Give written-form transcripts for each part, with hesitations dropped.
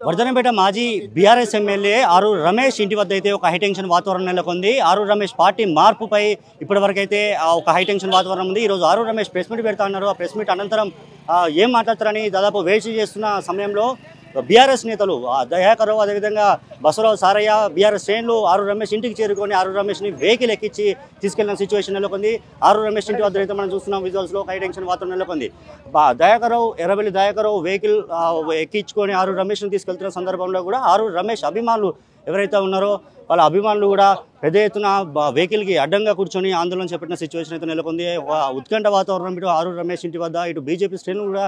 వర్ధనపేట మాజీ BRS MLA Aruru Ramesh ఇంటి వద్ద అయితే ఒక హైటెన్షన్ వాతావరణం నెలకొంది. ఆరూరు రమేష్ పార్టీ మార్పుపై ఇప్పటివరకు అయితే ఒక హైటెన్షన్ వాతావరణం ఉంది. ఈరోజు ఆరూరు రమేష్ ప్రెస్ మీట్ పెడతా ఉన్నారు. ఆ ప్రెస్ మీట్ అనంతరం ఏం మాట్లాడతారని దాదాపు వెయిట్ చేస్తున్న సమయంలో బీఆర్ఎస్ నేతలు దయాకర్ అదేవిధంగా బసవరావు సారయ్య బీఆర్ఎస్ శ్రేణులు ఆరూరు రమేష్ ఇంటికి చేరుకొని ఆరూరు రమేష్ని వెహికల్ ఎక్కించి తీసుకెళ్లిన సిచ్యువేషన్ నెలకొంది. ఆరూరు రమేష్ ఇంటి వద్ద అయితే మనం చూస్తున్నాం విజువల్స్లో ఒక హైటెన్షన్ వాతావరణం నెలకొంది. దయాకరావు ఎర్రబెల్లి దయాకరావు వెహికల్ ఎక్కించుకొని ఆరూరు రమేష్ని తీసుకెళ్తున్న సందర్భంలో కూడా ఆరూరు రమేష్ అభిమానులు ఎవరైతే ఉన్నారో వాళ్ళ అభిమానులు కూడా పెద్ద ఎత్తున వెహికల్కి అడ్డంగా కూర్చొని ఆందోళన చేపట్టిన సిచ్యువేషన్ అయితే నెలకొంది. ఉత్కంఠ వాతావరణం ఇటు ఆరూరు రమేష్ ఇంటి వద్ద ఇటు బీజేపీ శ్రేణులు కూడా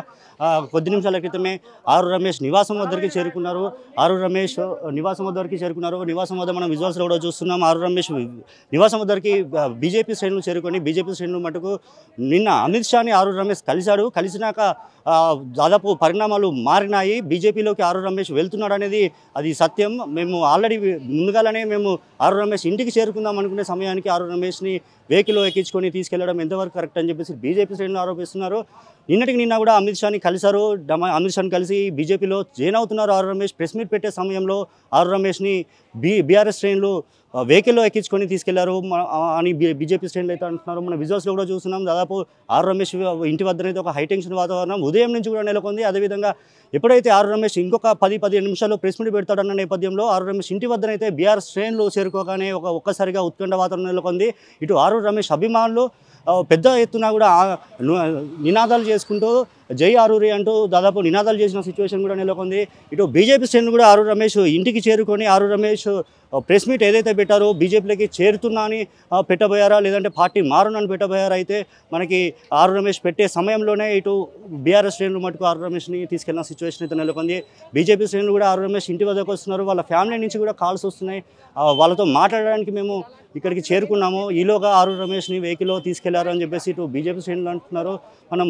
కొద్ది నిమిషాల క్రితమే ఆరూరు రమేష్ నివాసం వద్దరికి చేరుకున్నారు. ఆరూరు రమేష్ నివాసం వద్దరికి చేరుకున్నారు. నివాసం వద్ద మనం విజువల్స్లో కూడా చూస్తున్నాం. ఆరూరు రమేష్ నివాసం వద్దరికి బీజేపీ శ్రేణులు చేరుకొని బీజేపీ శ్రేణులు మటుకు నిన్న అమిత్ షాని ఆరూరు రమేష్ కలిశాడు. కలిసినాక దాదాపు పరిణామాలు మారినాయి. బీజేపీలోకి ఆరూరు రమేష్ వెళ్తున్నాడు అనేది అది సత్యం. మేము ఆల్రెడీ ముందుగానే మేము ఆరూరు రమేష్ ఇంటికి చేరుకుందాం అనుకునే సమయానికి ఆరూరు రమేష్ని వెహికల్లో ఎక్కించుకొని తీసుకెళ్లడం ఎంతవరకు కరెక్ట్ అని చెప్పేసి బీజేపీ శ్రేణులు ఆరోపిస్తున్నారు. నిన్న కూడా అమిత్ షాని కలిశారు. అమిత్ షాని కలిసి బీజేపీలో జాయిన్ అవుతున్నారు. ఆరూరు రమేష్ ప్రెస్ మీట్ పెట్టే సమయంలో ఆరూరు రమేష్ని బీఆర్ఎస్ శ్రేణులు వెహికల్లో ఎక్కించుకొని తీసుకెళ్లారు అని బీజేపీ శ్రేణులు అయితే అంటున్నారు. మన విజువల్స్లో కూడా చూస్తున్నాం. దాదాపు ఆరూరు రమేష్ ఇంటి వద్దనైతే ఒక హైటెన్షన్ వాతావరణం ఉదయం నుంచి కూడా నెలకొంది. అదేవిధంగా ఎప్పుడైతే ఆరూరు రమేష్ ఇంకొక 10-15 నిమిషాల్లో ప్రెస్ మీట్ పెడతాడన్న నేపథ్యంలో ఆరూరు రమేష్ ఇంటి వద్దనైతే బీఆర్ఎస్ శ్రేణులు చేరుకోగానే ఒక్కసారిగా ఉత్కంఠ వాతావరణం నెలకొంది. ఇటు ఆరూరు రమేష్ అభిమానులు పెద్ద ఎత్తున కూడా నినాదాలు చేసుకుంటూ జై ఆరూరి అంటూ దాదాపు నినాదాలు చేసిన సిచ్యువేషన్ కూడా నెలకొంది. ఇటు బీజేపీ శ్రేణులు కూడా ఆరూరు రమేష్ ఇంటికి చేరుకొని ఆరూరు రమేష్ ప్రెస్ మీట్ ఏదైతే పెట్టారో బీజేపీలోకి చేరుతున్నా అని పెట్టబోయారా లేదంటే పార్టీ మారునని పెట్టబోయారా అయితే మనకి ఆరూరు రమేష్ పెట్టే సమయంలోనే ఇటు బీఆర్ఎస్ శ్రేణులు మటుకు ఆరూరు రమేష్ని తీసుకెళ్లిన సిచ్యువేషన్ అయితే నెలకొంది. బీజేపీ శ్రేణులు కూడా ఆరూరు రమేష్ ఇంటి వద్దకు వస్తున్నారు. వాళ్ళ ఫ్యామిలీ నుంచి కూడా కాల్స్ వస్తున్నాయి. వాళ్ళతో మాట్లాడడానికి మేము ఇక్కడికి చేరుకున్నాము. ఈలోగా ఆరూరు రమేష్ని వెహికల్లో తీసుకెళ్లారు అని చెప్పేసి ఇటు బీజేపీ శ్రేణులు అంటున్నారు. మనం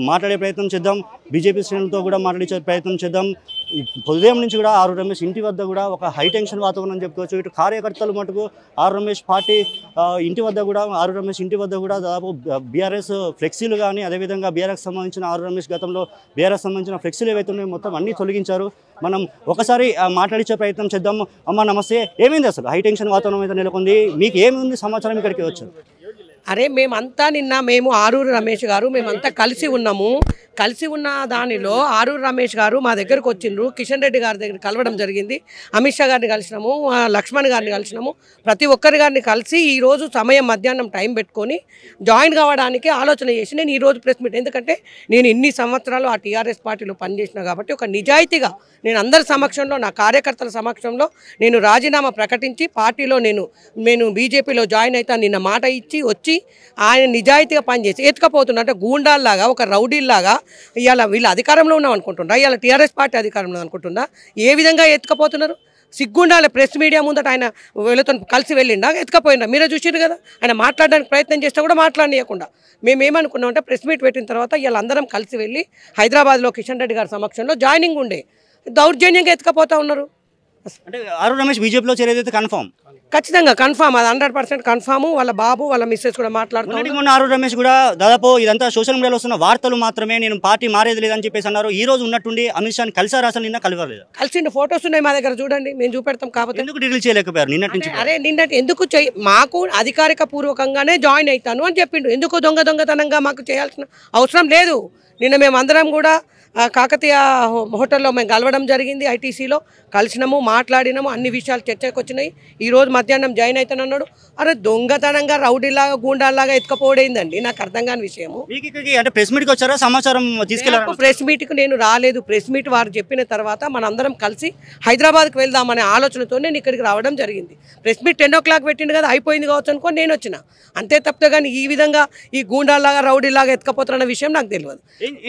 మాట్లాడే ప్రయత్నం చేద్దాం. బీజేపీ శ్రేణులతో కూడా మాట్లాడే ప్రయత్నం చేద్దాం. ఉదయం నుంచి కూడా ఆరూరు రమేష్ ఇంటి వద్ద కూడా ఒక హైటెన్షన్ వాతావరణం చెప్పుకోవచ్చు. ఇటు కార్యకర్తలు మటుకు ఆరూరు రమేష్ పార్టీ ఇంటి వద్ద కూడా ఆరూరు రమేష్ ఇంటి వద్ద కూడా దాదాపు బీఆర్ఎస్ ఫ్లెక్సీలు కానీ అదేవిధంగా బీఆర్ఎస్ సంబంధించిన ఆరూరు రమేష్ గతంలో బీఆర్ఎస్ సంబంధించిన ఫ్లెక్సీలు ఏవైతే ఉన్నాయో మొత్తం అన్నీ తొలగించారు. మనం ఒకసారి మాట్లాడించే ప్రయత్నం చేద్దాం. అమ్మ నమస్తే, ఏమైంది అసలు హైటెన్షన్ వాతావరణం అయితే నెలకొంది? మీకు ఏముంది సమాచారం ఇక్కడికి వచ్చారు? అరే మేమంతా మేము ఆరూరు రమేష్ గారు మేమంతా కలిసి ఉన్నాము. కలిసి ఉన్న దానిలో ఆరూరు రమేష్ గారు మా దగ్గరకు వచ్చిండ్రు. కిషన్ రెడ్డి గారి దగ్గర కలవడం జరిగింది. అమిత్ షా గారిని కలిసినాము, లక్ష్మణ్ గారిని కలిసినాము. ప్రతి ఒక్కరి గారిని కలిసి ఈరోజు సమయం మధ్యాహ్నం టైం పెట్టుకొని జాయిన్ కావడానికి ఆలోచన చేసి నేను ఈరోజు ప్రెస్ మీట్, ఎందుకంటే నేను ఇన్ని సంవత్సరాలు ఆ టీఆర్ఎస్ పార్టీలో పనిచేసిన కాబట్టి ఒక నిజాయితీగా నేను అందరి సమక్షంలో నా కార్యకర్తల సమక్షంలో నేను రాజీనామా ప్రకటించి పార్టీలో నేను బీజేపీలో జాయిన్ అవుతాను నిన్న మాట ఇచ్చి వచ్చి ఆయన నిజాయితీగా పనిచేసి ఎత్తుకపోతున్నట్టు గూండాల్లాగా ఒక రౌడీల్లాగా ఇవాళ వీళ్ళు అధికారంలో ఉన్నాం అనుకుంటుందా? ఇవాళ టీఆర్ఎస్ పార్టీ అధికారంలో అనుకుంటుందా? ఏ విధంగా ఎత్తుకపోతున్నారు? సిగ్గుండాలి. ప్రెస్ మీడియా ముందట ఆయన వీళ్ళతో కలిసి వెళ్ళిండా ఎత్తుకపోయిందా? మీరే చూసిరు కదా. ఆయన మాట్లాడడానికి ప్రయత్నం చేస్తే కూడా మాట్లాడనీయకుండా మేమేమనుకున్నామంటే ప్రెస్ మీట్ పెట్టిన తర్వాత వీళ్ళందరం అందరం కలిసి వెళ్ళి హైదరాబాద్లో కిషన్ రెడ్డి గారి సమక్షంలో జాయినింగ్ ఉండే దౌర్జన్యంగా ఎత్తుకపోతా ఉన్నారు. అంటే ఆరూరు రమేష్ బీజేపీలో చేరేదైతే కన్ఫర్మ్? ఖచ్చితంగా కన్ఫామ్, అది 100% కన్ఫామ్. వాళ్ళ బాబు వాళ్ళ మిస్సెస్ కూడా మాట్లాడుతున్నారు. ఆరూరు రమేష్ కూడా దాదాపు ఇదంతా సోషల్ మీడియాలో వస్తున్న వార్తలు మాత్రమే, నేను పార్టీ మారేది లేదని చెప్పేసి అన్నారు. ఈ రోజు ఉన్నట్టుండి అమిత్ షాని కలిసారు, అసలు నిన్న కలవలేదు? కలిసిండు, ఫొటోస్ ఉన్నాయి మా దగ్గర, చూడండి, మేము చూపెడతాం. కాబట్టి ఎందుకు డీల్ చేయలేకపోయారు నిన్నటి నుంచి? అరే నిన్నటి ఎందుకు మాకు అధికారిక పూర్వకంగానే జాయిన్ అవుతాను అని చెప్పిండు. ఎందుకు దొంగతనంగా మాకు చేయాల్సిన అవసరం లేదు. నిన్న మేము అందరం కూడా కాకతీయ హోటల్లో మేము కలవడం జరిగింది. ఐటీసీలో కలిసినాము, మాట్లాడినాము, అన్ని విషయాలు చర్చకు వచ్చినాయి. ఈరోజు మధ్యాహ్నం జాయిన్ అవుతానన్నాడు. అరే దొంగతనంగా రౌడీలాగా గూండాల్లాగా ఎత్తుకపోయిందండి, నాకు అర్థం కాని విషయము. అంటే ప్రెస్ మీట్కి వచ్చారా? సమాచారం తీసుకెళ్ళారు? ప్రెస్ మీట్కి నేను రాలేదు. ప్రెస్ మీట్ వారు చెప్పిన తర్వాత మనందరం కలిసి హైదరాబాద్కి వెళ్దామనే ఆలోచనతో నేను ఇక్కడికి రావడం జరిగింది. ప్రెస్ మీట్ 10 o'clock పెట్టిండు కదా, అయిపోయింది కావచ్చు అనుకోని నేను వచ్చిన అంతే తప్పితే. కానీ ఈ విధంగా ఈ గూండాల్లాగా రౌడీలాగా ఎత్తుకపోతున్న విషయం నాకు తెలియదు.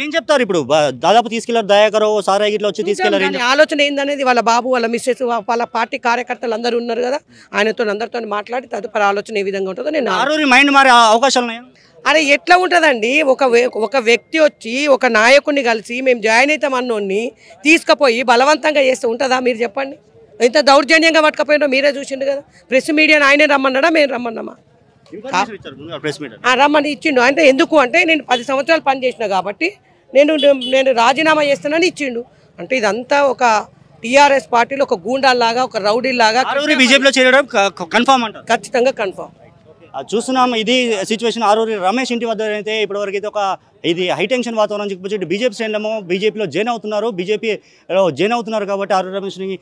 ఏం చెప్తారు ఇప్పుడు? దాదాపు తీసుకెళ్లారు దయాకర్ సారా ఇట్లా వచ్చి తీసుకెళ్లారు. ఆలోచన ఏందనేది వాళ్ళ బాబు వాళ్ళ మిస్సెస్ వాళ్ళ పార్టీ కార్యకర్తలు అందరూ ఉన్నారు కదా, ఆయనతో అందరితో మాట్లాడి తదుపరి ఆలోచన ఏ విధంగా ఉంటుందో నేను. ఆరూరి మైండ్ మారే అవకాశాలు ఉన్నాయా? అరే ఎట్లా ఉంటుందండి? ఒక వ్యక్తి వచ్చి ఒక నాయకుడిని కలిసి మేము జాయిన్ అవుతాం అన్నోడిని తీసుకుపోయి బలవంతంగా చేస్తూ ఉంటుందా? మీరు చెప్పండి. ఎంత దౌర్జన్యంగా పట్టుకపోయినో మీరే చూసిండు కదా. ప్రెస్ మీడియాని ఆయనే రమ్మన్నాడా, మేము రమ్మన్నామా? రమ్మని ఇచ్చిండు. అంటే ఎందుకు అంటే నేను 10 సంవత్సరాలు పనిచేసిన కాబట్టి నేను రాజీనామా చేస్తానని ఇచ్చిండు. అంటే ఇదంతా ఒక టీఆర్ఎస్ పార్టీలో ఒక గూండాల్లాగా ఒక రౌడీలాగా ఆరూరి బీజేపీలో చేరడం కన్ఫామ్ అంటారు. ఖచ్చితంగా కన్ఫర్మ్. చూస్తున్నాం ఇది సిచ్యువేషన్. ఆరూరి రమేష్ ఇంటి వద్ద అయితే ఇప్పటివరకు అయితే ఒక ఇది హైటెన్షన్ వాతావరణం చెప్పొచ్చు. బీజేపీ శ్రేణులేమో బీజేపీలో జాయిన్ అవుతున్నారు కాబట్టి ఆరూరి రమేష్ని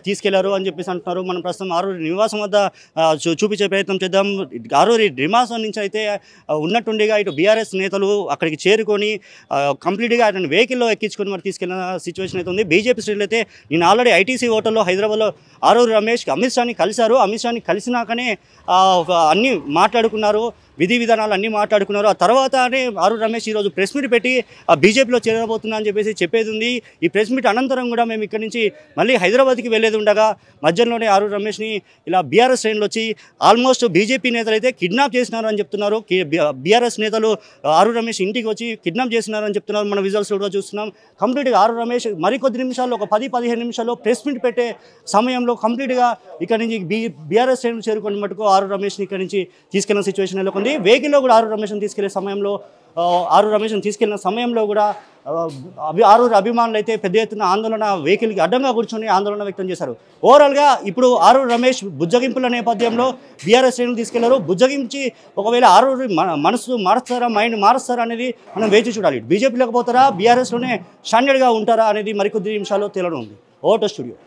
తీసుకెళ్లారు అని చెప్పేసి అంటున్నారు. మనం ప్రస్తుతం ఆరూరి నివాసం వద్ద చూపించే ప్రయత్నం చేద్దాం. ఆరూరి నివాసం నుంచి అయితే ఉన్నట్టుండిగా ఇటు బీఆర్ఎస్ నేతలు అక్కడికి చేరుకొని కంప్లీట్గా ఆయన వెహికల్లో ఎక్కించుకొని మరి తీసుకెళ్లిన సిచ్యువేషన్ అయితే ఉంది. బీజేపీ శ్రేణులు అయితే నేను ఆల్రెడీ ఐటీసీ హోటల్లో హైదరాబాద్లో ఆరూరి రమేష్ అమిత్ షాని కలిశారు. అమిత్ షాని కలిసినాకనే అన్నీ మాట్లాడుకున్నారు, విధి విధానాలు అన్నీ మాట్లాడుకున్నారు. ఆ తర్వాతనే ఆరూరి రమేష్ ఈరోజు ప్రెస్ మీట్ పెట్టి బీజేపీలో చేరబోతున్నా అని చెప్పేసి చెప్పేది ఉంది. ఈ ప్రెస్ మీట్ అనంతరం కూడా మేము ఇక్కడి నుంచి మళ్ళీ హైదరాబాద్కి వెళ్ళేది ఉండగా మధ్యలోనే ఆరూరి రమేష్ని ఇలా బీఆర్ఎస్ శ్రేణులు వచ్చి ఆల్మోస్ట్ బీజేపీ నేతలు అయితే కిడ్నాప్ చేసినారు అని చెప్తున్నారు. బీఆర్ఎస్ నేతలు ఆరూరి రమేష్ ఇంటికి వచ్చి కిడ్నాప్ చేసినారని చెప్తున్నారు. మన విజువల్స్ కూడా చూస్తున్నాం. కంప్లీట్గా ఆరూరి రమేష్ మరికొద్ది నిమిషాల్లో ఒక 10-15 నిమిషాల్లో ప్రెస్ మీట్ పెట్టే సమయంలో కంప్లీట్గా ఇక్కడ నుంచి బీఆర్ఎస్ శ్రేణులు చేరుకుని మటుకు ఆరూరి రమేష్ని ఇక్కడ నుంచి తీసుకెళ్లిన సిచ్యువేషన్ నెలకొంది. వెహికల్లో కూడా ఆరూరి రమేష్ని తీసుకెళ్లిన సమయంలో కూడా ఆరూరి అభిమానులు అయితే పెద్ద ఎత్తున ఆందోళన వెహికల్కి అడ్డంగా కూర్చొని ఆందోళన వ్యక్తం చేశారు. ఓవరాల్గా ఇప్పుడు ఆరూరి రమేష్ బుజ్జగింపుల నేపథ్యంలో బీఆర్ఎస్ శ్రేణులు తీసుకెళ్లారు. బుజ్జగించి ఒకవేళ ఆరూరి మనసు మారుస్తారా, మైండ్ మారుస్తారా అనేది మనం వేచి చూడాలి. బీజేపీలోకి పోతారా, బీఆర్ఎస్లోనే స్టాండర్డ్గా ఉంటారా అనేది మరికొద్ది నిమిషాల్లో తేలనుంది. ఓటో స్టూడియో.